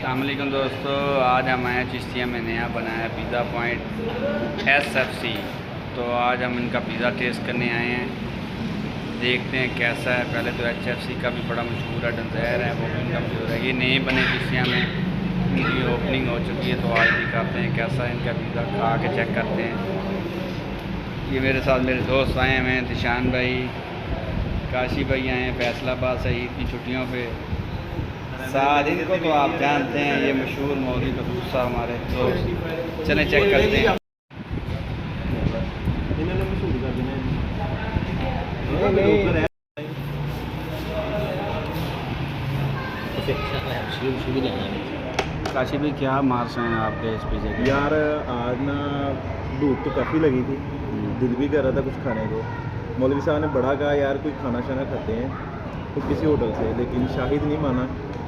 अस्सलामुअलैकुम दोस्तों, आज हम आए चिश्तिया में नया बनाया पिज़्ज़ा पॉइंट SFC। तो आज हम इनका पिज़्ज़ा टेस्ट करने आए हैं, देखते हैं कैसा है। पहले तो HFC का भी बड़ा मशहूर है, डंजैर है, वो भी इनका मशहूर है। ये नए बने चिश्तिया में, इनकी ओपनिंग हो चुकी है। तो आज दिखाते हैं कैसा है इनका पिज़्ज़ा, खा के चेक करते हैं। ये मेरे साथ मेरे दोस्त आए हुए हैं, दिशान भाई, काशी भाई आए हैं फैसलाबाद से ईद की छुट्टियों पर। साथ इनको तो आप जानते हैं, ये मशहूर मौलवी बदूसा हमारे दोस्त। चलें चेक करते हैं। काशी भाई क्या मार्क्स हैं आपके इस पिज़्ज़े के? यार आज ना भूख तो काफ़ी लगी थी, दिल भी कर रहा था कुछ खाने को। मौलवी साहब ने बड़ा कहा यार कोई खाना शाना खाते हैं तो किसी होटल से, लेकिन शाहिद नहीं माना,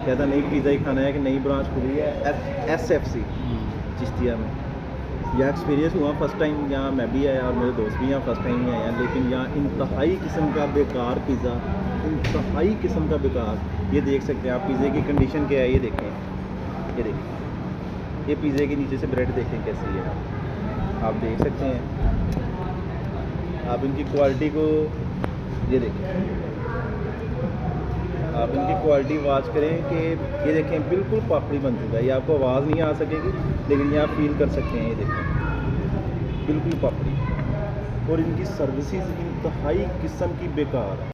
कहता नहीं पिज़्ज़ा ही खाना है कि नई ब्रांच खुली है SFC चिश्तिया में। यह एक्सपीरियंस हुआ फर्स्ट टाइम, यहाँ मैं भी आया और मेरे दोस्त भी यहाँ फर्स्ट टाइम ही आए हैं। लेकिन यहाँ इंतहाई किस्म का बेकार पिज़्ज़ा, इंतहाई किस्म का बेकार। ये देख सकते हैं आप पिज़्ज़े की कंडीशन क्या है, ये देखें, ये देखें, ये पिज़्ज़े के नीचे से ब्रेड देखें कैसी है, आप देख सकते हैं। आप इनकी क्वालिटी को ये देखें, आप इनकी क्वालिटी वाच करें कि ये देखें बिल्कुल पापड़ी बन चुका है। ये आपको आवाज़ नहीं आ सकेगी, लेकिन ये आप फील कर सकते हैं। ये देखें बिल्कुल पापड़ी, और इनकी सर्विसेज इंतहाई किस्म की बेकार है।